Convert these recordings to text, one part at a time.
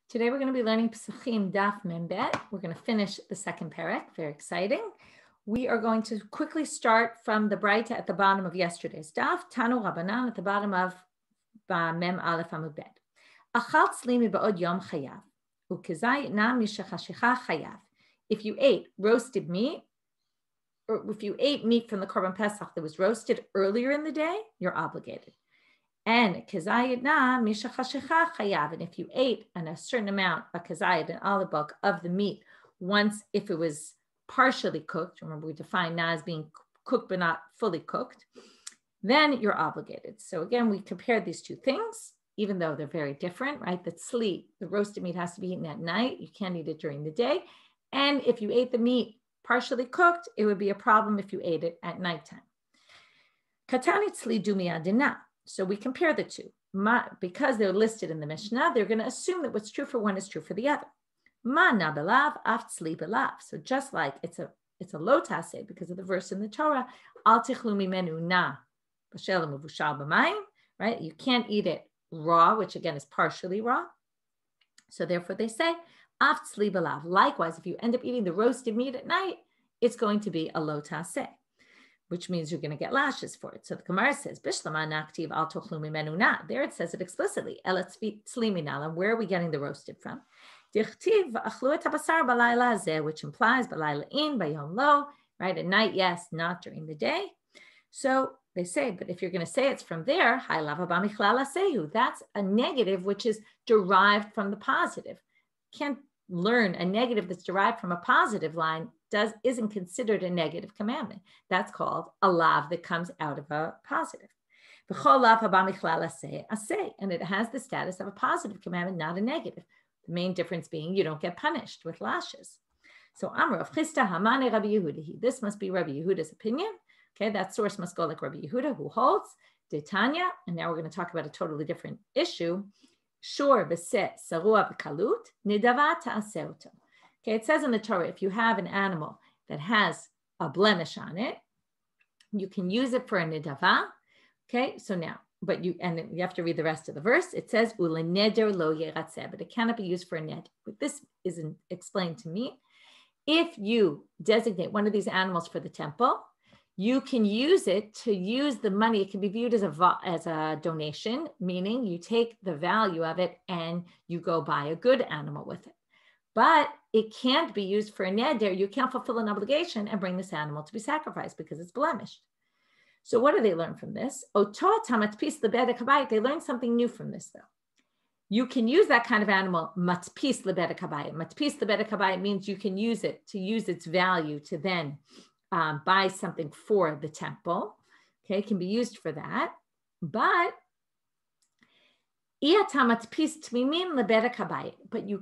Today we're going to be learning Pesachim Daf Membet. We're going to finish the second parak. Very exciting. We are going to quickly start from the Braita at the bottom of yesterday's Daf, Tanu Rabbanan at the bottom of Mem Aleph Amud Bet. Achal tzlimi ba'od yom chayav, ukezai na mishachashicha chayav. If you ate roasted meat, or if you ate meat from the Korban Pesach that was roasted earlier in the day, you're obligated. And kezayid na mishachashicha chayav. And if you ate a certain amount of kezayid, an olive bulk of the meat, once if it was partially cooked, remember we define na as being cooked but not fully cooked, then you're obligated. So again, we compared these two things, even though they're very different, right? The tzli, the roasted meat has to be eaten at night. You can't eat it during the day. And if you ate the meat partially cooked, it would be a problem if you ate it at nighttime. Katani tzli dumiyadina. So we compare the two. Because they're listed in the Mishnah, they're going to assume that what's true for one is true for the other. Ma na belav, af tzli belav. So just like it's a lo taseh because of the verse in the Torah, al tichlu mimenu na b'shel u'mevushal b'mayim, right? You can't eat it raw, which again is partially raw. So therefore they say, af tzli belav. Likewise, if you end up eating the roasted meat at night, it's going to be a lo taseh, which means you're going to get lashes for it. So the Gemara says, Bishlama naktiv al tochlu mimenu na. There it says it explicitly. Ela tzli minala. Where are we getting the roasted from? Dichtiv achlu et habasar balayla hazeh, which implies balayla in, bayom lo, right? At night, yes, not during the day. So they say, but if you're going to say it's from there, hai lava bamichlal asehu, that's a negative which is derived from the positive. Can't learn a negative that's derived from a positive line isn't considered a negative commandment. That's called a lav that comes out of a positive. And it has the status of a positive commandment, not a negative. The main difference being you don't get punished with lashes. So Amr of Chisda Hamane Rabbi Yehuda. This must be Rabbi Yehuda's opinion. Okay, that source must go like Rabbi Yehuda, who holds Detanya. And now we're going to talk about a totally different issue. Shor beset sarua b'kalut nidava ta'aseh oto. Okay, it says in the Torah, if you have an animal that has a blemish on it, you can use it for a nidava. Okay, so now, but you have to read the rest of the verse. It says uleneder lo yeratzeh, but it cannot be used for a ned. But this isn't explained to me. If you designate one of these animals for the temple, you can use it to use the money. It can be viewed as a donation, meaning you take the value of it and you go buy a good animal with it. But it can't be used for a neder. You can't fulfill an obligation and bring this animal to be sacrificed because it's blemished. So what do they learn from this? They learn something new from this, though. You can use that kind of animal, matpis lebedek habayit. Matpis lebedek habayit means you can use it to use its value to then buy something for the temple. Okay, it can be used for that. But you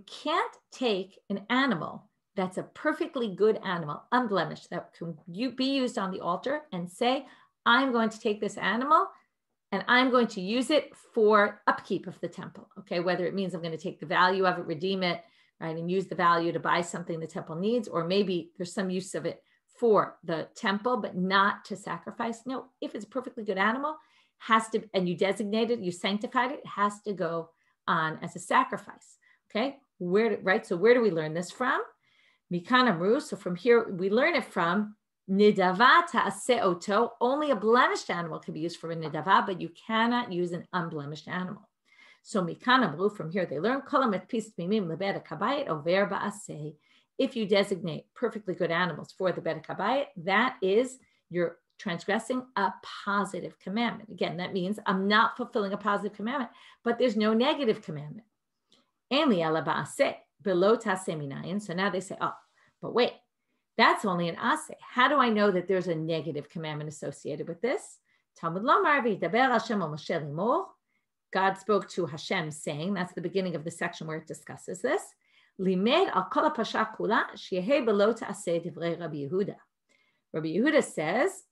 can't take an animal that's a perfectly good animal, unblemished, that can be used on the altar and say, I'm going to take this animal and I'm going to use it for upkeep of the temple. Okay, whether it means I'm going to take the value of it, redeem it, right, and use the value to buy something the temple needs, or maybe there's some use of it for the temple, but not to sacrifice. No, if it's a perfectly good animal, has to, and you designated, you sanctified it, has to go on as a sacrifice. Okay, so where do we learn this from? Mikan Amru. So from here we learn it from nidava ta'aseh oto. Only a blemished animal can be used for a nidava, but you cannot use an unblemished animal. So Mikan Amru, from here they learn kolamet pis mimim lebedek habayit over ba'aseh. If you designate perfectly good animals for the bedek habayit, that is you're transgressing a positive commandment. Again, that means I'm not fulfilling a positive commandment, but there's no negative commandment. So now they say, oh, but wait, that's only an aseh. How do I know that there's a negative commandment associated with this? God spoke to Hashem saying, that's the beginning of the section where it discusses this. Rabbi Yehuda says,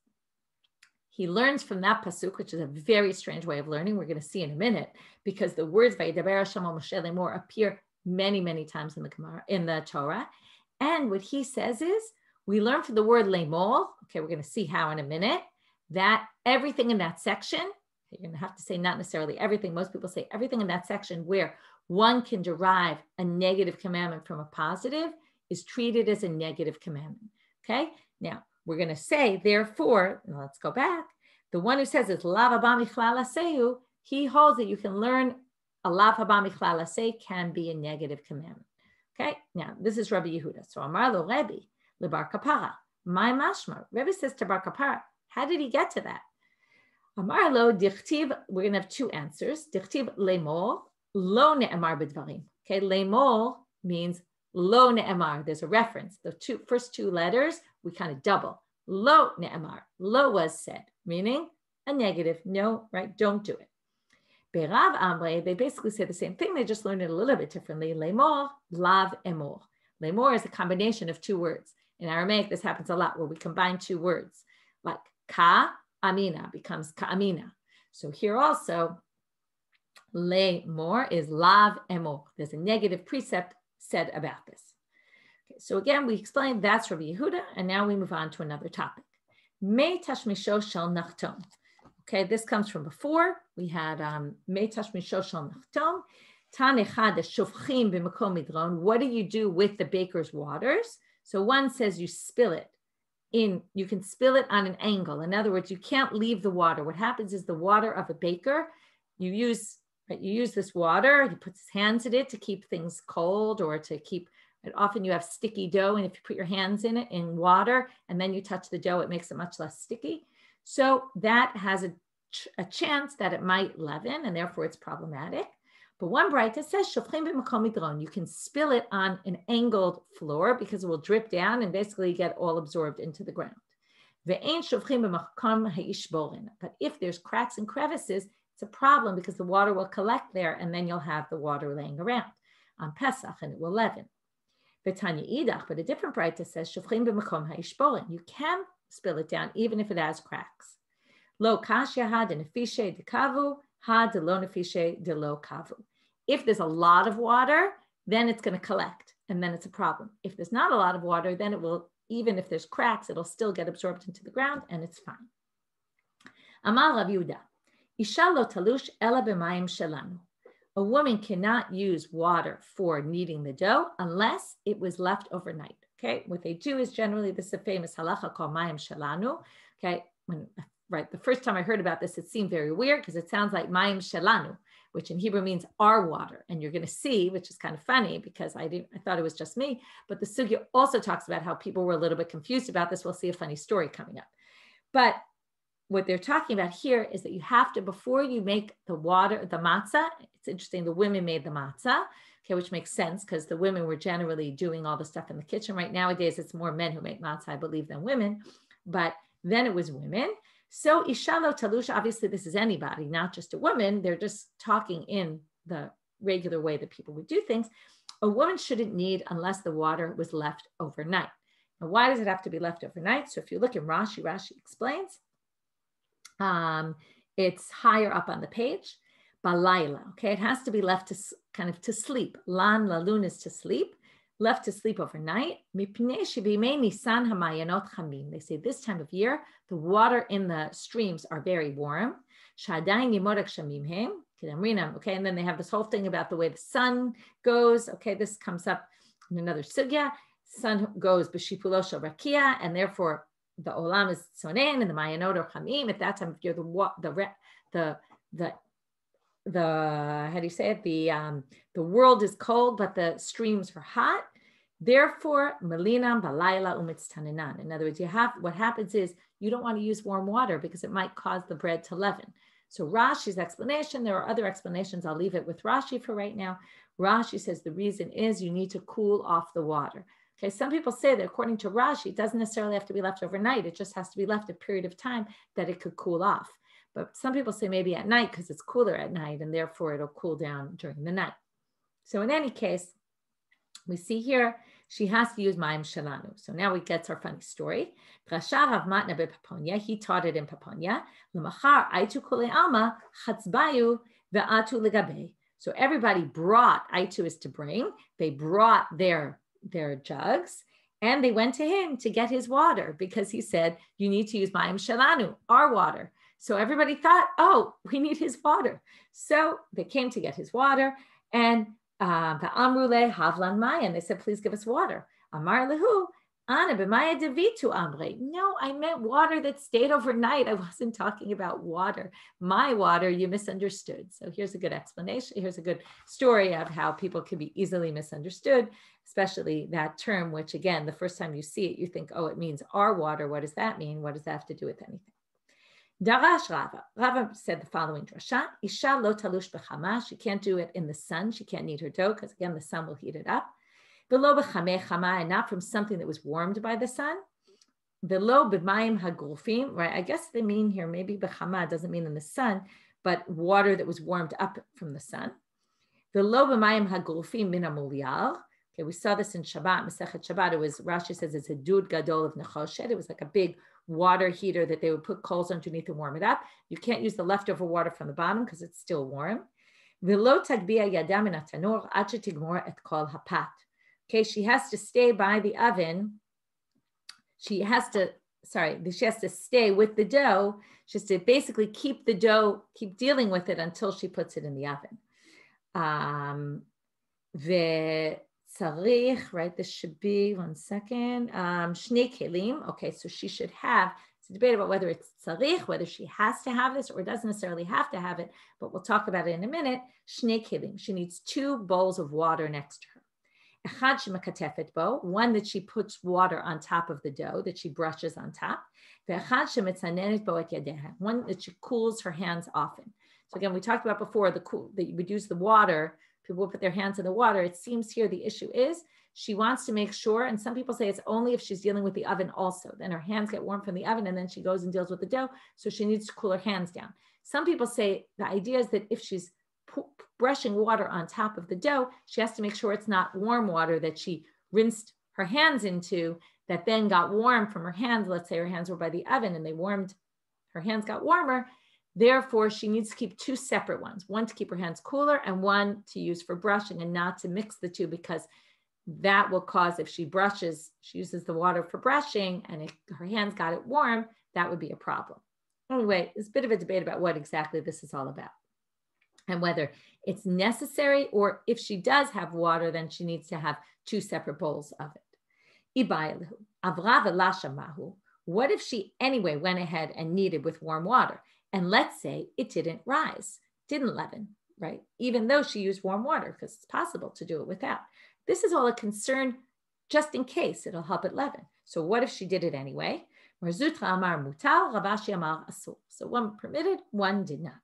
he learns from that pasuk, which is a very strange way of learning. We're going to see in a minute, because the words Vayidaber Hashem al Moshe lemor appear many, many times in the Gemara, in the Torah. And what he says is, we learn from the word lemor. Okay, we're going to see how in a minute, that everything in that section, you're going to have to say not necessarily everything. Most people say everything in that section where one can derive a negative commandment from a positive is treated as a negative commandment. Okay, now we're going to say, therefore, let's go back. The one who says it's lav haba michlal aseu, he holds that you can learn a lav haba michlal aseh can be a negative commandment. Okay, now this is Rabbi Yehuda. So Amar lo Rebbe lebar kapara. My mashma. Rebbe says to bar kapara. How did he get to that? Amar lo dichtiv. We're going to have two answers. Dichtiv lemor lo ne'emar b'dvarim. Okay, lemor means lo ne'emar. There's a reference. The first two letters we kind of double. Lo ne'emar. Lo was said, meaning a negative. No, right? Don't do it. Berav Amre, they basically say the same thing. They just learned it a little bit differently. Lemor, lav, emor. Lemor is a combination of two words. In Aramaic, this happens a lot where we combine two words. Like ka, amina becomes ka amina. So here also, lemor is lav, emor. There's a negative precept said about this. Okay, so again, we explained that's Rabbi Yehuda, and now we move on to another topic. Me tashmisho shel nachtom. Okay, this comes from before. We had me tashmisho shel nachtom. Tan echad shofchim b'makom midron. What do you do with the baker's waters? So one says you spill it in. You can spill it on an angle. In other words, you can't leave the water. What happens is the water of a baker, you use this water. He puts his hands in it to keep things cold or to keep. Often you have sticky dough, and if you put your hands in it in water and then you touch the dough, it makes it much less sticky. So that has a chance that it might leaven, and therefore it's problematic. But one braita says, shofchim b'makom midron. You can spill it on an angled floor because it will drip down and basically get all absorbed into the ground. Ve'ein shofchim b'makom ha'ishborin. But if there's cracks and crevices, it's a problem because the water will collect there, and then you'll have the water laying around on Pesach, and it will leaven. V'tanya idach, but a different braita says, shofchim b'makom ha'ishborin. You can spill it down even if it has cracks. Lo kashya ha de nefishe de kavu, ha de lo nefishe de lo kavu. If there's a lot of water, then it's going to collect, and then it's a problem. If there's not a lot of water, then it will, even if there's cracks, it'll still get absorbed into the ground, and it's fine. Amar Rav Yehuda, isha lo talush ela b'mayim shelanu. A woman cannot use water for kneading the dough unless it was left overnight. Okay, what they do is generally, this is a famous halacha called mayim shelanu. Okay, the first time I heard about this, it seemed very weird because it sounds like mayim shelanu, which in Hebrew means our water. And you're going to see, which is kind of funny because I thought it was just me, but the sugya also talks about how people were a little bit confused about this. We'll see a funny story coming up. But what they're talking about here is that you have to, before you make the matzah, it's interesting, the women made the matzah, okay, which makes sense because the women were generally doing all the stuff in the kitchen. Right nowadays, it's more men who make matzah, I believe, than women, but then it was women. So isha lo talush, obviously this is anybody, not just a woman. They're just talking in the regular way that people would do things. A woman shouldn't knead unless the water was left overnight. Now, why does it have to be left overnight? So if you look in Rashi, Rashi explains, it's higher up on the page. Balayla, okay, it has to be left to kind of to sleep. Lan lalun is to sleep, left to sleep overnight. They say this time of year, the water in the streams are very warm. Okay, and then they have this whole thing about the way the sun goes. Okay, this comes up in another sugya. Sun goes b'shipulo shel rakia, and therefore the olam is tzonen and the mayanot are chamim. At that time of year, how do you say it? The world is cold, but the streams are hot. Therefore, melinam balayla umitztaninan. In other words, what happens is you don't want to use warm water because it might cause the bread to leaven. So Rashi's explanation, there are other explanations. I'll leave it with Rashi for right now. Rashi says the reason is you need to cool off the water. Okay, some people say that according to Rashi, it doesn't necessarily have to be left overnight. It just has to be left a period of time that it could cool off. But some people say maybe at night because it's cooler at night and therefore it'll cool down during the night. So in any case, we see here, she has to use mayim shelanu. So now we get our funny story. He taught it in Paponia. So everybody brought, aitu is to bring, they brought their jugs and they went to him to get his water because he said, you need to use mayim shelanu, our water. So everybody thought, oh, we need his water. So they came to get his water. And Va'amru le havlan maya, and they said, please give us water. Amar lehu, ana b'maya devitu amre. No, I meant water that stayed overnight. I wasn't talking about water. My water, you misunderstood. So here's a good explanation. Here's a good story of how people can be easily misunderstood, especially that term, which again, the first time you see it, you think, oh, it means our water. What does that mean? What does that have to do with anything? Darash Rava. Rava said the following drasha: Isha lo talush b'chama. She can't do it in the sun. She can't knead her dough because again the sun will heat it up. V'lo b'chamei chama, and not from something that was warmed by the sun. V'lo b'mayim hagulfim. Right? I guess they mean here maybe b'chama doesn't mean in the sun, but water that was warmed up from the sun. V'lo b'mayim hagulfim min amulial. Okay, we saw this in Shabbat, Masechet Shabbat. It was, Rashi says it's a dud gadol of nechoshet. It was like a big water heater that they would put coals underneath and warm it up. You can't use the leftover water from the bottom because it's still warm. Okay, she has to stay by the oven. She has to stay with the dough. She has to basically keep the dough, keep dealing with it until she puts it in the oven. Tzarich, right? This should be, one second, shnei kelim. Okay, so she should have, it's a debate about whether it's tzarich, whether she has to have this or doesn't necessarily have to have it, but we'll talk about it in a minute. Shnei kelim. She needs 2 bowls of water next to her. Echad shemakatefet bo, one that she puts water on top of the dough, that she brushes on top. Ve'echad shemetzanenet bo et yadeha, one that she cools her hands often. So again, we talked about before that you would use the water. People will put their hands in the water. It seems here the issue is she wants to make sure, and some people say it's only if she's dealing with the oven also. Then her hands get warm from the oven and then she goes and deals with the dough. So she needs to cool her hands down. Some people say the idea is that if she's brushing water on top of the dough, she has to make sure it's not warm water that she rinsed her hands into that then got warm from her hands. Let's say her hands were by the oven and her hands got warmer. Therefore, she needs to keep 2 separate ones, one to keep her hands cooler and one to use for brushing, and not to mix the 2, because that will cause, if she brushes, she uses the water for brushing and her hands got it warm, that would be a problem. Anyway, there's a bit of a debate about what exactly this is all about and whether it's necessary, or if she does have water, then she needs to have 2 separate bowls of it. What if she anyway went ahead and kneaded with warm water? And let's say it didn't rise, didn't leaven, right? Even though she used warm water, because it's possible to do it without. This is all a concern just in case it'll help it leaven. So what if she did it anyway? Marzutra amar mutal, Ravashi amar asur. So one permitted, one did not.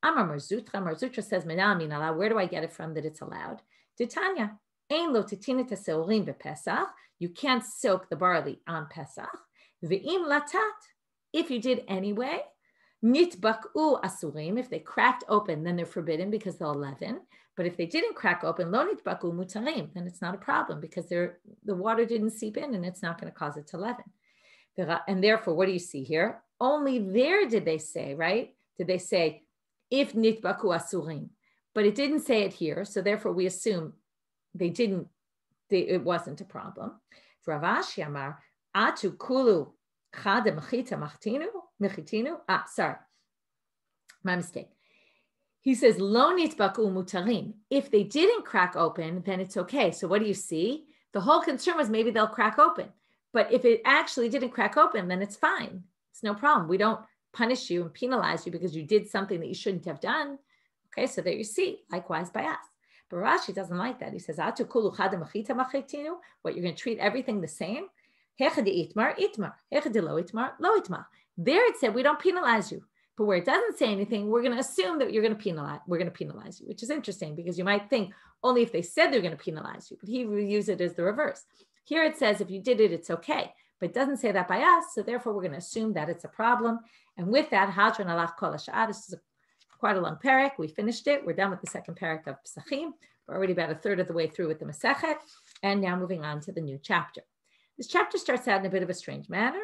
Amar Marzutra says, where do I get it from that it's allowed? Titania, ein lo titinit haseorim bepesach. You can't soak the barley on Pesach. Ve'im latat, if you did anyway, nitbaku asurim, if they cracked open, then they're forbidden because they'll leaven. But if they didn't crack open, lo nitbaku mutarim, then it's not a problem because the water didn't seep in and it's not going to cause it to leaven. And therefore, what do you see here? Only there did they say, right? Did they say, if nitbaku asurim? But it didn't say it here. So therefore, we assume it wasn't a problem. Ravashi amar, atu kulu chada mechita machtinu. Sorry, my mistake. He says, lo nitbaku mutarim. If they didn't crack open, then it's okay. So what do you see? The whole concern was maybe they'll crack open. But if it actually didn't crack open, then it's fine. It's no problem. We don't punish you and penalize you because you did something that you shouldn't have done. Okay, so there you see, likewise by us. But Rashi doesn't like that. He says, atu kulu chada mechita machetinu. What, you're going to treat everything the same? Itmar, itmar. Lo itmar, lo itmar. There it said we don't penalize you, but where it doesn't say anything, we're going to assume that we're going to penalize you, which is interesting because you might think only if they said they're going to penalize you, but he will use it as the reverse. Here it says if you did it, it's okay, but it doesn't say that by us, so therefore we're going to assume that it's a problem. And with that, Hadron alach kol hasha'ah. This is quite a long parak. We finished it. We're done with the second parak of Pesachim. We're already about a third of the way through with the Masechet, and now moving on to the new chapter. This chapter starts out in a bit of a strange manner.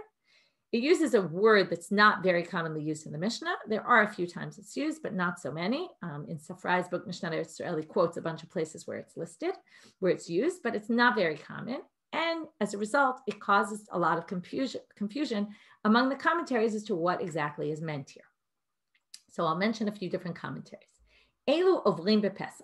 It uses a word that's not very commonly used in the Mishnah. There are a few times it's used, but not so many. In Safrai's book, Mishnah Israeli quotes a bunch of places where it's listed, where it's used, but it's not very common. And as a result, it causes a lot of confusion among the commentaries as to what exactly is meant here. So I'll mention a few different commentaries. Elu ovrim bepesach.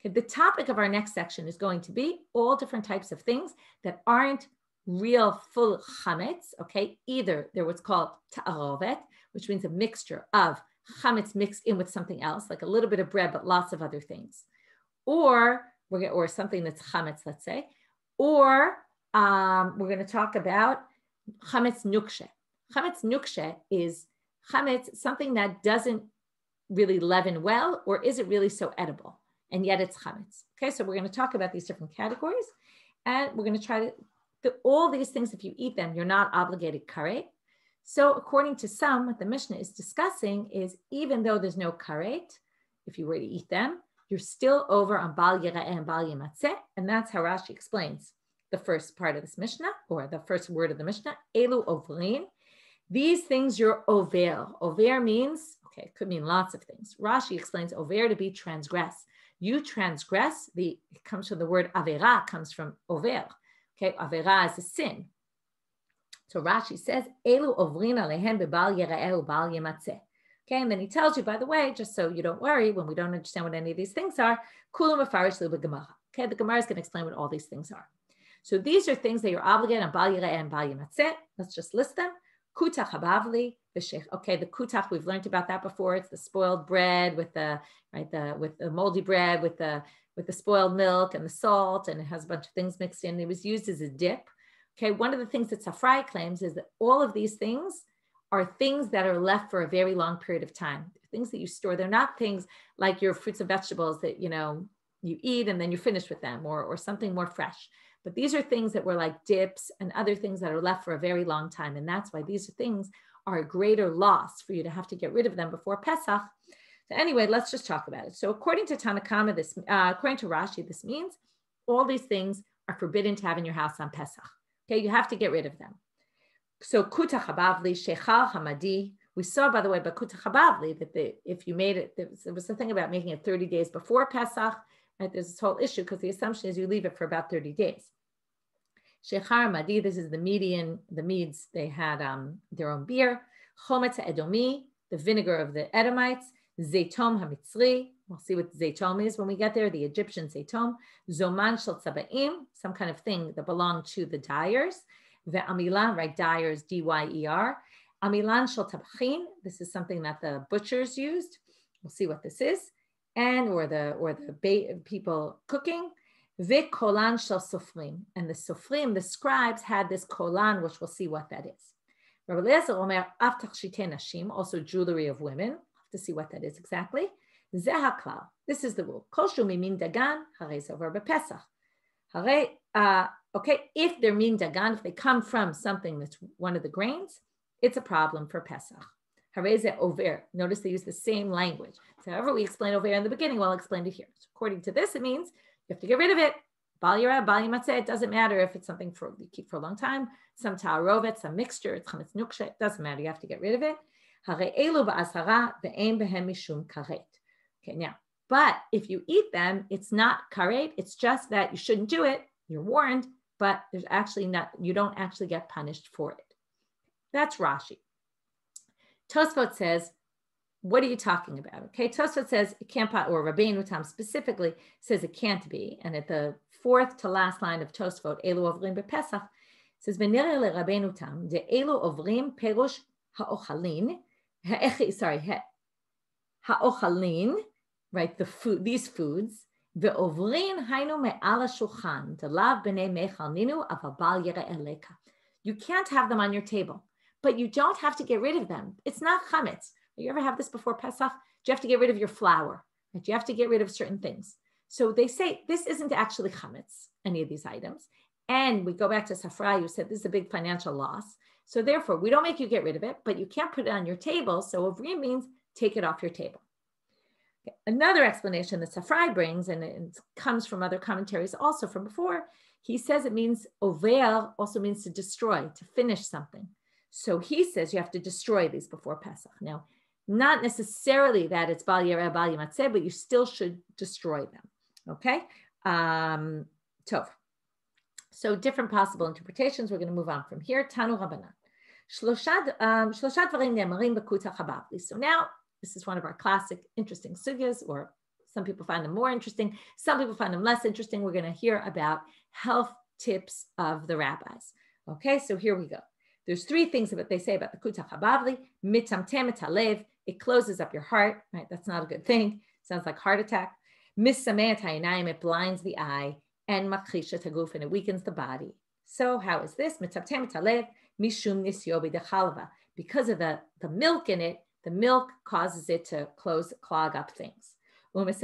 Okay, the topic of our next section is going to be all different types of things that aren't real full chametz. Okay, either they're what's called ta'arovet, which means a mixture of chametz mixed in with something else, like a little bit of bread, but lots of other things, or something that's chametz, let's say, or we're going to talk about chametz nukshe. Chametz nukshe is chametz, something that doesn't really leaven well or isn't really so edible, and yet it's chametz. Okay, so we're going to talk about these different categories, and we're going to try to, all these things, if you eat them, you're not obligated karet. So according to some, what the Mishnah is discussing is even though there's no karet, if you were to eat them, you're still over on bal yira'eh and bal yimatzeh, and that's how Rashi explains the first part of this Mishnah, or the first word of the Mishnah, elu ovrin. These things you're over. Over means, okay, it could mean lots of things. Rashi explains over to be transgress. You transgress, it comes from the word avera, comes from over. Okay, avera is a sin. So Rashi says, elu ovrin alehem bebal yira'eh ubal yimatzeh. Okay, and then he tells you, by the way, just so you don't worry, when we don't understand what any of these things are, kulam mefarish lu b'gemara. Okay, the Gemara is going to explain what all these things are. So these are things that you're obligated on bal yira'eh and bal yimatzeh. Let's just list them. Kutach habavli v'shech. Okay, the kutach, we've learned about that before. It's the spoiled bread with the moldy bread with the spoiled milk and the salt, and it has a bunch of things mixed in. It was used as a dip. Okay, one of the things that Safrai claims is that all of these things are things that are left for a very long period of time. Things that you store. They're not things like your fruits and vegetables that you eat and then you're finished with them, or something more fresh. But these are things that were like dips and other things that are left for a very long time. And that's why these things are a greater loss for you to have to get rid of them before Pesach. So anyway, let's just talk about it. So according to Tanakama, according to Rashi, this means all these things are forbidden to have in your house on Pesach. Okay, you have to get rid of them. So kutach habavli, shechal hamadi. We saw, by the way, by kutach habavli, that if you made it, there was something about making it 30 days before Pesach. Right? There's this whole issue because the assumption is you leave it for about 30 days. Shechar Madi, this is the Medes, they had their own beer. Chometz Edomi, the vinegar of the Edomites. Zeitom HaMitzri, we'll see what Zeitom is when we get there, the Egyptian Zeitom. Zoman Shel Tzabaim, some kind of thing that belonged to the dyers. Ve'amilan, right, dyers, D-Y-E-R. Amilan Shel Tabachin, this is something that the butchers used. We'll see what this is. And or the people cooking. Kolan shel sofrim, and the sofrim, the scribes, had this kolan, which we'll see what that is. Rabbi Eliezer Omer af tachshitei nashim, also jewelry of women. We'll have to see what that is exactly. Zeh haklal. This is the rule. Kol shu mimin dagan harei zover bepesach. Okay, if they're min dagan, if they come from something that's one of the grains, it's a problem for Pesach. Harei ze over. Notice they use the same language. So however we explained over in the beginning, well, I'll explain it here. So according to this, it means you have to get rid of it. Bal yira'eh, bal yimatzeh, it doesn't matter if it's something you keep for a long time, some ta'arovet, some mixture, it's chametz nukshe, it doesn't matter, you have to get rid of it. Harei elu ba'asara ve'ein behem mishum karet. Okay, now, but if you eat them, it's not karet, it's just that you shouldn't do it, you're warned, but there's actually you don't actually get punished for it. That's Rashi. Tosfot says, what are you talking about? Okay, Tosfot says it can't, or Rabbeinu Tam specifically says it can't be. And at the fourth to last line of Tosfot, Elu Ovrim bePesach, says V'nireh leRabbeinu Tam de Elu Ovrim perush haochalin, haochalin, right? The food, these foods. Ve'ovrin hainu me'al hashulchan delav b'nei mechal ninu avabal yira'eh leka. You can't have them on your table, but you don't have to get rid of them. It's not chametz. You ever have this before Pesach? Do you have to get rid of your flour? Right? You have to get rid of certain things. So they say this isn't actually chametz, any of these items. And we go back to Safrai, who said this is a big financial loss. So therefore, we don't make you get rid of it, but you can't put it on your table. So ovrim means take it off your table. Okay. Another explanation that Safrai brings, and it comes from other commentaries also from before, he says it means over also means to destroy, to finish something. So he says you have to destroy these before Pesach. Now, not necessarily that it's bal yira'eh, bal yimatzeh, but you still should destroy them. Okay? Tov. So different possible interpretations. We're going to move on from here. Tanu Rabbanan. Shlosha dvarim ne'emarim b'kutach habavli. So now, this is one of our classic, interesting sugyas, or Some people find them more interesting. Some people find them less interesting. We're going to hear about health tips of the rabbis. Okay, so here we go. There's three things that they say about the Kutach Habavli. Mitamtem et halev, it closes up your heart, right? That's not a good thing. Sounds like heart attack. Misameh et ha'inayim, it blinds the eye. And makhisha taguf, and it weakens the body. So how is this? Mitamtem et halev, mishum nisyobi de chalva. Because of the milk in it, the milk causes it to clog up things. Because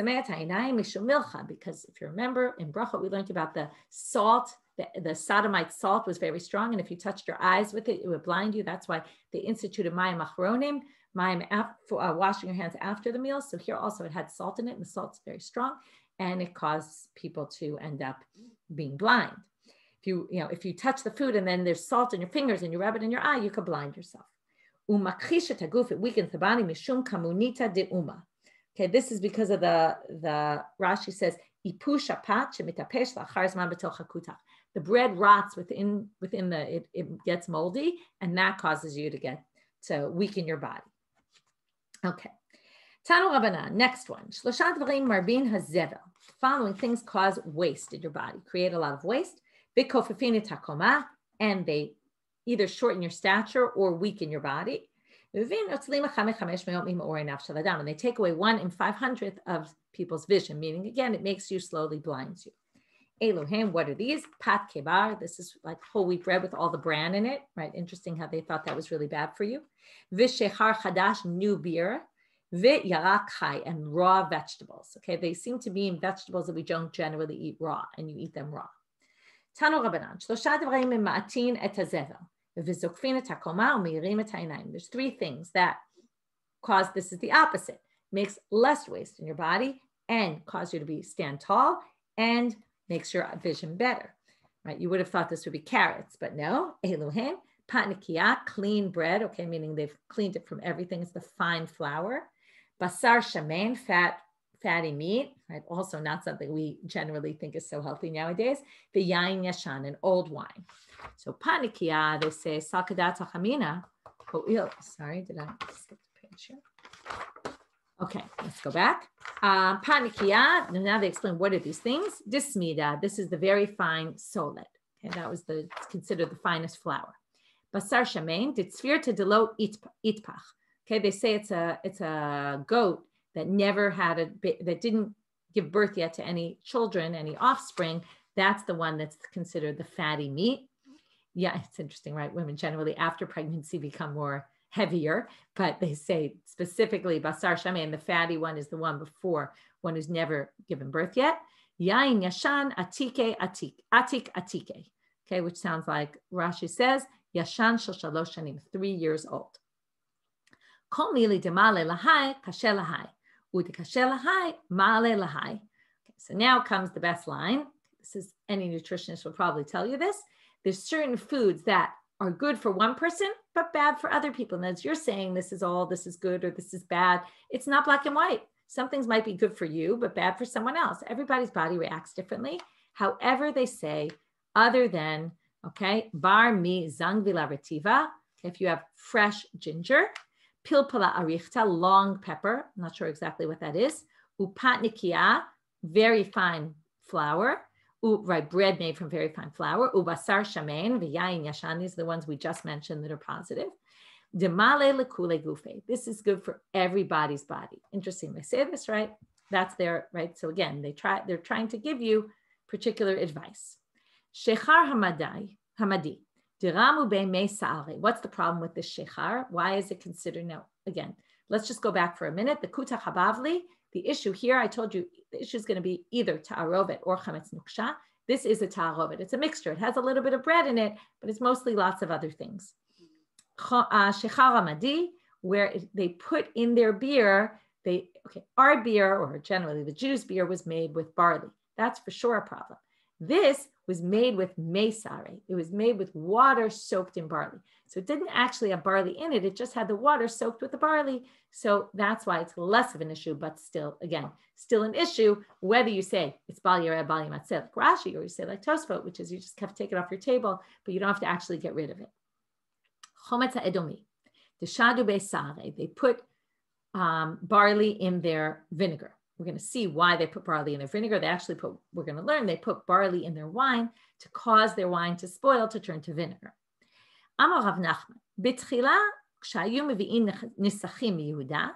if you remember in Brachot, we learned about the salt. The sodomite salt was very strong, and if you touched your eyes with it, it would blind you. That's why they instituted mayim achronim, washing your hands after the meal. So here also it had salt in it, and the salt's very strong, and it caused people to end up being blind. If you touch the food and then there's salt in your fingers and you rub it in your eye, you could blind yourself. It weakens the body. Mishum kamunita de uma. Okay, this is because of the Rashi says the bread rots within it gets moldy, and that causes you to weaken your body. Okay. Tanu Rabbanan, next one. Shlosha dvarim marbin hazevel. Following things cause waste in your body, create a lot of waste. Vikofefin et hakoma, and they either shorten your stature or weaken your body. And they take away 1 in 500 of people's vision, meaning again, it makes you slowly blinds you. Elohim, what are these? Pat kebar, this is like whole wheat bread with all the bran in it, right? Interesting how they thought that was really bad for you. Vishechar chadash, new beer. Vit yarak chai, and raw vegetables. Okay, they seem to be in vegetables that we don't generally eat raw, and you eat them raw. Tanu Rabbanan, shlosha dvarim ma'atin et hazevel. There's 3 things that cause, this is the opposite, makes less waste in your body and cause you to stand tall and makes your vision better, right? You would have thought this would be carrots, but no. Eluhem, patnikia, clean bread, okay, meaning they've cleaned it from everything. It's the fine flour. Basar shamen, fatty meat, right? Also not something we generally think is so healthy nowadays. The yain yashan, an old wine. So panikia, they say sakadat hamina. Sorry, did I skip the page here? Okay, let's go back. Panikia, now they explain what are these things. Dismida, this is the very fine solet. Okay, that was considered the finest flour. Basar shamein, ditzfir to delo itpach. Okay, they say it's a goat that never that didn't give birth yet to any children, any offspring. That's the one that's considered the fatty meat. Yeah, it's interesting, right? Women generally after pregnancy become more heavier, but they say specifically basar shamein, the fatty one is the one before, one who's never given birth yet. Yain yashan atike atike. Okay, which sounds like Rashi says, yashan shel shalosh shanim, 3 years old. Kol mili demale lahai kashe lahai, udikashe lahai male lahai. Okay, so now comes the best line. This is, any nutritionist will probably tell you this. There's certain foods that are good for one person, but bad for other people. And as you're saying, this is good or this is bad. It's not black and white. Some things might be good for you, but bad for someone else. Everybody's body reacts differently. However, they say, other than, okay, bar mi zang vila retiva, if you have fresh ginger, pilpala arichta, long pepper, I'm not sure exactly what that is, upatnikia, very fine flour, right, bread made from very fine flour, ubasar shamein, v'yayin yashan, these are the ones we just mentioned that are positive. Demale lekule gufe, this is good for everybody's body. Interesting, they say this, right? That's their, right? So again, they're trying to give you particular advice. Shechar hamadi, diramu be me sa'are. What's the problem with this shechar? Why is it considered, now, again, let's just go back for a minute. The Kutach Habavli, the issue here, I told you, the issue is going to be either ta'arovet or chametz nuksha. This is a ta'arovet. It's a mixture. It has a little bit of bread in it, but it's mostly lots of other things. Shechar hamadi, where they put in their beer, our beer, or generally the Jews' beer, was made with barley. That's for sure a problem. This was made with mesare. It was made with water soaked in barley. So it didn't actually have barley in it. It just had the water soaked with the barley. So that's why it's less of an issue, but still, again, still an issue, whether you say it's bal yareh, bal yimatzeh, like Rashi, or you say like Tosfot, which is you just have to take it off your table, but you don't have to actually get rid of it. Chometz ha'edomi, the shadu beisare, they put barley in their vinegar. we're going to see why they put barley in their vinegar. We're going to learn they put barley in their wine to cause their wine to spoil, to turn to vinegar. Amar Rav Nachman, בתחילה כשהיו מביאים נסכים מיהודה,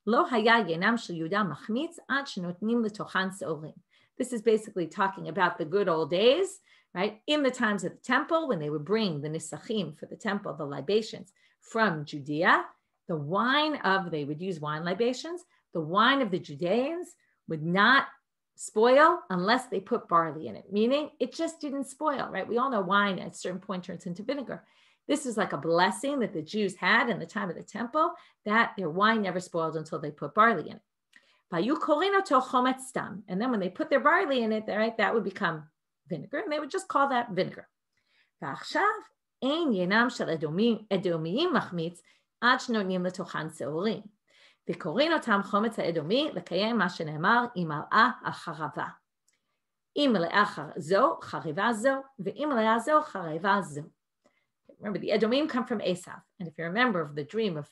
לא היה ינם של יהודה מחמיץ עד שנותנים לתוכן שעורים. This is basically talking about the good old days, right? In the times of the temple, when they would bring the nisachim for the temple, the libations from Judea, they would use wine libations. The wine of the Judeans would not spoil unless they put barley in it, meaning it just didn't spoil, right? We all know wine at a certain point turns into vinegar. This is like a blessing that the Jews had in the time of the temple, that their wine never spoiled until they put barley in it. And then when they put their barley in it, right, that would become vinegar, and they would just call that vinegar. וקוראים אותם חומץ האדומי לקיים מה שנאמר, אם מלאה החרבה. אם מלאה זו, חריבה זו, ואם מלאה זו, חריבה זו. Remember, the Edomim come from Esav. And if you remember of the dream of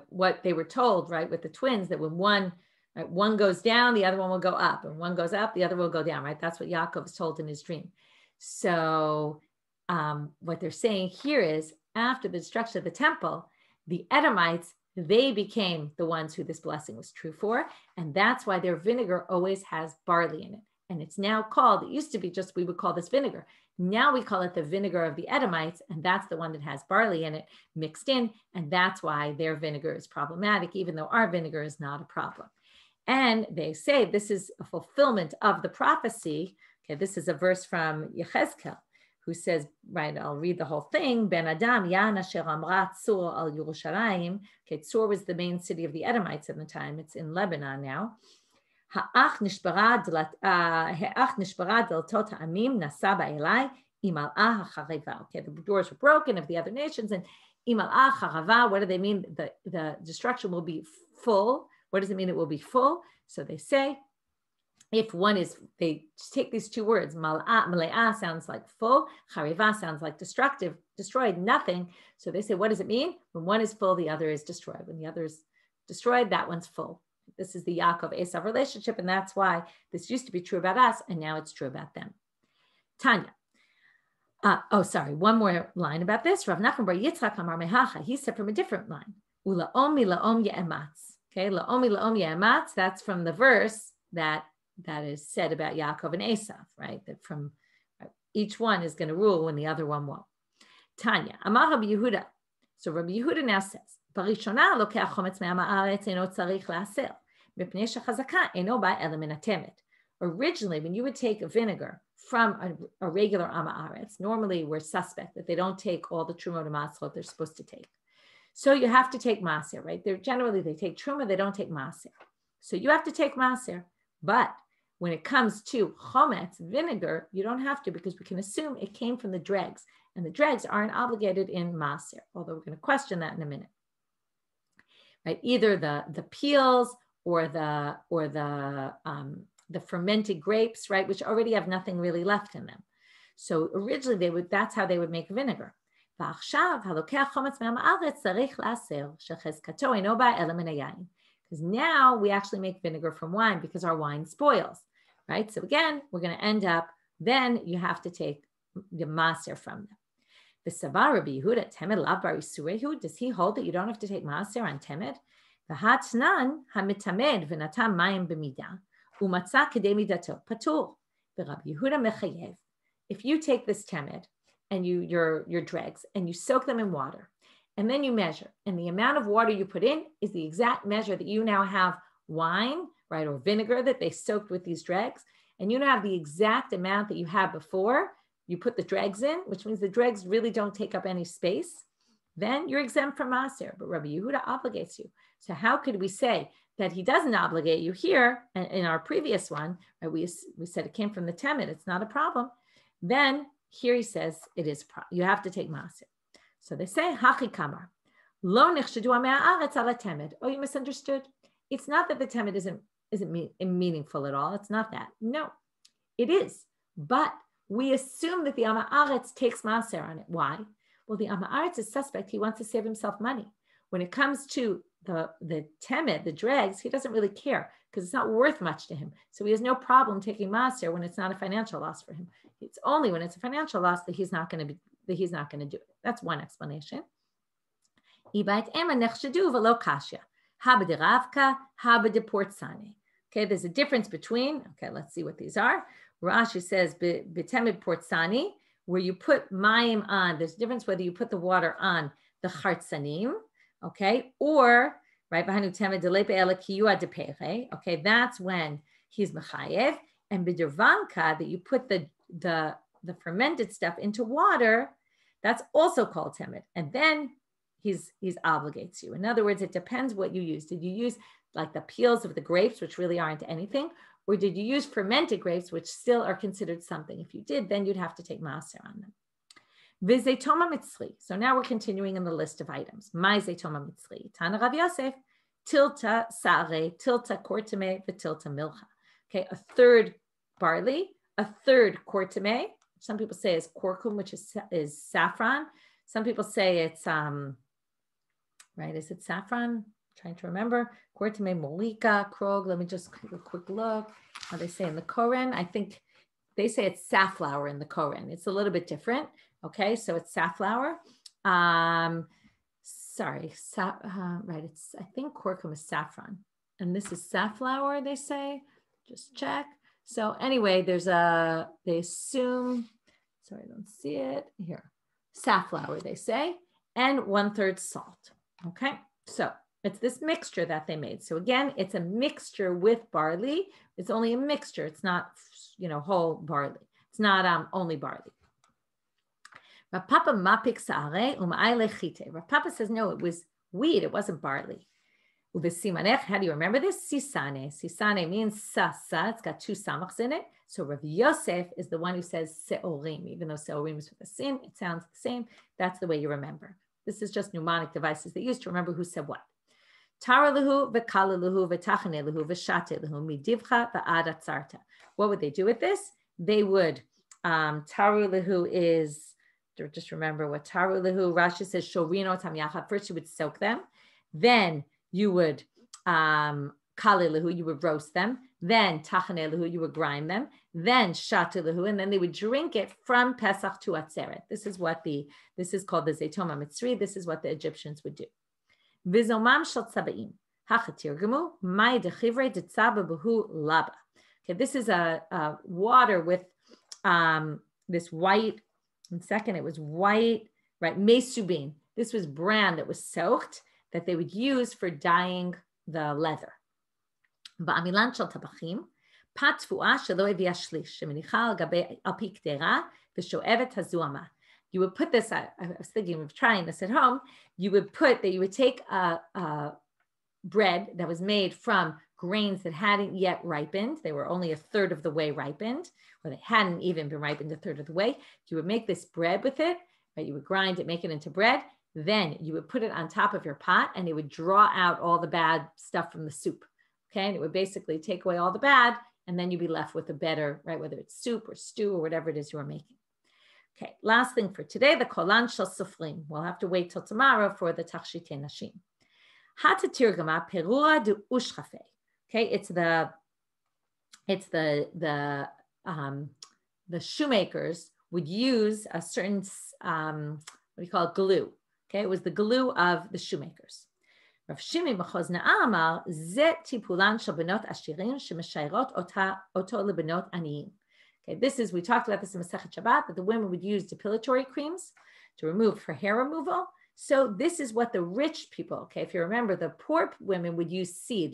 what they were told, right, with the twins, that when one goes down, the other one will go up, and one goes up, the other will go down, right? That's what Yaakov is told in his dream. So what they're saying here is, after the destruction of the temple, the Edomites, they became the ones who this blessing was true for. And that's why their vinegar always has barley in it. And it's now called, it used to be just, we would call this vinegar. Now we call it the vinegar of the Edomites, and that's the one that has barley in it mixed in. And that's why their vinegar is problematic, even though our vinegar is not a problem. And they say this is a fulfillment of the prophecy. Okay, this is a verse from Yechezkel, who says, right, I'll read the whole thing. Ben Adam, Yan asher amra Tzur al Yerushalayim. Okay, Tzur was the main city of the Edomites at the time. It's in Lebanon now. Ha'ach nishbara deltot ha'amim nasa ba'elai imal'ah ha'chareva. Okay, the doors were broken of the other nations, and imal'ah ha'chareva, what do they mean? The destruction will be full. What does it mean it will be full? So they say, if one is, they take these two words, mal'ah sounds like full, chareva sounds like destructive, destroyed, nothing. So they say, what does it mean? When one is full, the other is destroyed. When the other is destroyed, that one's full. This is the Yaakov-Esav relationship, and that's why this used to be true about us, and now it's true about them. Tanya. One more line about this. Rav Nachman bar Yitzchak Amar Mehacha, he said from a different line. Ula'om mila'om ye'ematz. Okay, la'om mila'om ye'ematz, that's from the verse that is said about Yaakov and Esav, right? That from each one is going to rule when the other one won't. Tanya. Amar Rabbi Yehuda. So Rabbi Yehuda now says, בראשונה לוקח חומץ מעם הארץ אינו צריך לעשר, מפני שחזקה אינו בא אלא מן התמת. Originally, when you would take a vinegar from a regular am haaretz, normally we're suspect that they don't take all the trumot and matzot they're supposed to take. So you have to take maaser, right? Generally, they take truma, they don't take maaser. So you have to take maaser. But when it comes to chometz, vinegar, you don't have to, because we can assume it came from the dregs. And the dregs aren't obligated in maaser, although we're going to question that in a minute. Right? Either the peels or the fermented grapes, right, which already have nothing really left in them. So originally that's how they would make vinegar. Because now we actually make vinegar from wine because our wine spoils, right? So again, we're going to end up, then you have to take the maaser from them. The Savar Rabbi Yehuda, Temed Lav Bar Isurehu, does he hold that you don't have to take maaser on Temed? The Hatnan hamitamed v'natam mayim b'midah umatza kedei midato patur. The Rabbi Yehuda mechayev. If you take this Temed and your dregs and you soak them in water, and then you measure, and the amount of water you put in is the exact measure that you now have wine, right, or vinegar that they soaked with these dregs, and you now have the exact amount that you had before you put the dregs in, which means the dregs really don't take up any space, then you're exempt from maaser. But Rabbi Yehuda obligates you. So how could we say that he doesn't obligate you here? And in our previous one, right, we said it came from the temet, it's not a problem. Then here he says it is you have to take maaser. So they say, Hachi kamar, lo nechshadu ha'me'aretz ala temed. Oh, you misunderstood. It's not that the temed isn't meaningful at all. It's not that. No, it is. But we assume that the am haaretz takes maaser on it. Why? Well, the am haaretz is suspect. He wants to save himself money. When it comes to the temet, the dregs, he doesn't really care because it's not worth much to him. So he has no problem taking maaser when it's not a financial loss for him. It's only when it's a financial loss that he's not going to do it. That's one explanation. Okay, there's a difference between, okay, let's see what these are. Rashi says, b'temid portsani, where you put mayim on, there's a difference whether you put the water on the chartzanim, okay, or, right, okay, that's when he's mechayev, and b'dervanka, that you put the fermented stuff into water, that's also called temet, and then he's obligates you. In other words, it depends what you use. Did you use like the peels of the grapes, which really aren't anything, or did you use fermented grapes, which still are considered something? If you did, then you'd have to take maaser on them. V'zaytoma mitzri. So now we're continuing in the list of items. My zaytoma mitzri. Tana Rav Yosef. Tilta sare, tilta kortame, v'tilta milcha. Okay, a third barley, a third kortame. Some people say it's korkum, which is saffron. Some people say it's right. Is it saffron? I'm trying to remember. Kortame molika, krog. Let me just take a quick look. How they say in the Koren. I think they say it's safflower in the Koren. It's a little bit different. Okay, so it's safflower. Right, it's, I think curcum is saffron. And this is safflower, they say. Just check. So anyway, they assume, sorry, I don't see it here. Safflower, they say, and 1/3 salt. Okay, so it's this mixture that they made. So again, it's a mixture with barley. It's only a mixture. It's not, whole barley. It's not only barley. Rav Papa says, no, it was wheat. It wasn't barley. How do you remember this? Sisane. Sisane means sasa. It's got 2 samachs in it. So Rav Yosef is the one who says seorim. Even though seorim is with a sin, it sounds the same. That's the way you remember. This is just mnemonic devices they use to remember who said what. Taraluhu v'kalaluhu v'tachaneluhu v'shateluhu midivcha v'ad atzarta. What would they do with this? They would, tarulahu is, just remember what tarulahu, Rashi says, shorino tamyacha. First you would soak them. Then you would, kalilahu, you would roast them. Then tachaneluhu, you would grind them. Then shatilahu, and then they would drink it from Pesach to Atzeret. This is called the Zaytoma Mitzri. This is what the Egyptians would do. Vizomam shel tzabaim. Hachatirgamu, mai dechivre detzababuhu laba. Okay, this is a water with this white, and second, it was white, right, mesubin. This was bran that was soaked that they would use for dyeing the leather. Ba'amilan shel tabachim, patfuah shelo evia shlish, shemenicha al gabe al pi kdera, v'sho'evet hazuama. You would put this, I was thinking of trying this at home, you would take a bread that was made from grains that hadn't yet ripened. They were only 1/3 of the way ripened, or they hadn't even been ripened 1/3 of the way. You would make this bread with it, right? You would grind it, make it into bread. Then you would put it on top of your pot and it would draw out all the bad stuff from the soup. Okay, and it would basically take away all the bad, and then you'd be left with a better, right? Whether it's soup or stew or whatever it is you are making. Okay, last thing for today, the kolan shel sofrim. We'll have to wait till tomorrow for the tachshitei nashim. Hata tirgama perura de ushchafe. Okay, it's the shoemakers would use a certain what do you call it, glue. Okay, it was the glue of the shoemakers. Rav Shimi b'chozna amar ze tipulan shel benot ashirin shemeshayirot oto lebenot aniyim. Okay, we talked about this in Masechet Shabbat, that the women would use depilatory creams to remove for hair removal. So this is what the rich people, okay, if you remember, the poor women would use seed,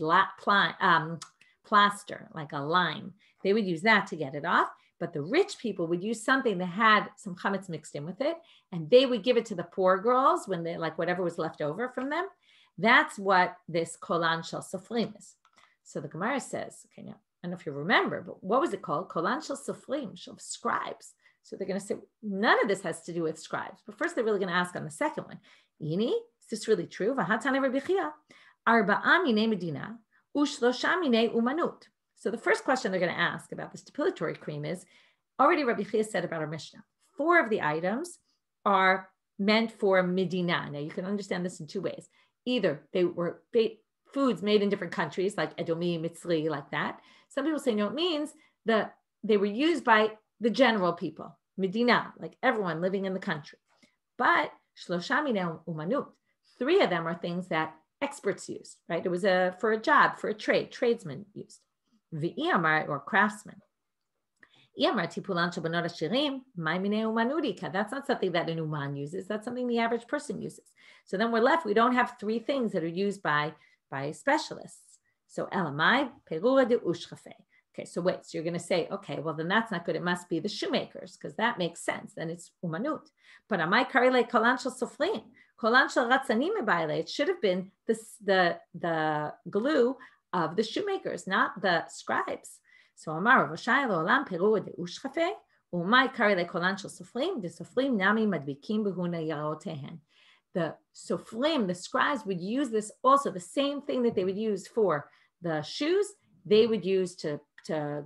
plaster, like a lime. They would use that to get it off. But the rich people would use something that had some chametz mixed in with it, and they would give it to the poor girls when they, like whatever was left over from them. That's what this kolan shel sofrim is. So the Gemara says, okay, now, I don't know if you remember, but what was it called? Kolan shel sofrim, shel scribes. So they're going to say, none of this has to do with scribes. But first they're really going to ask on the second one, Ini, is this really true? So the first question they're going to ask about this depilatory cream is, already Rabbi Chia said about our Mishnah, 4 of the items are meant for Medina. Now you can understand this in 2 ways. either they were foods made in different countries, like Edomi, Mitzri, like that. Some people say, no, it means that they were used by the general people, Medina, like everyone living in the country. But Shlosha minei umanut, 3 of them are things that experts used, right? It was for a job, for a trade, tradesmen used. V'iyamar, or craftsmen. That's not something that an uman uses. That's something the average person uses. So then we're left, we don't have 3 things that are used by specialists. So elamai, perua de ushchafe. Okay, so wait, so you're going to say, okay, well, then that's not good. It must be the shoemakers, because that makes sense. Then it's umanut. But amai karile kolan shel sofrim, kolan shel ratzanim mebaile. It should have been the glue of the shoemakers, not the scribes. So Amar Rav Oshai Olam Peru de Ushchafe, Umay Kari Le Kolan Shel Sofrim, the Sofrim Nami Madbikim Behuna Yarotehen. The Sofrim, the scribes, would use this also, the same thing that they would use for the shoes, they would use to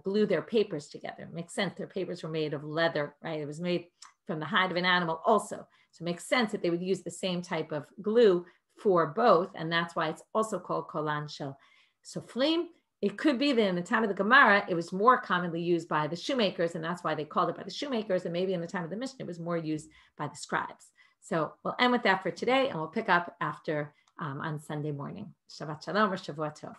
glue their papers together. It makes sense. Their papers were made of leather, right? It was made from the hide of an animal also. So it makes sense that they would use the same type of glue for both. And that's why it's also called Kolan Shel Sofrim. It could be that in the time of the Gemara, it was more commonly used by the shoemakers, and that's why they called it by the shoemakers. And maybe in the time of the Mishnah, it was more used by the scribes. So we'll end with that for today, and we'll pick up after on Sunday morning. Shabbat Shalom or Shavua Tov.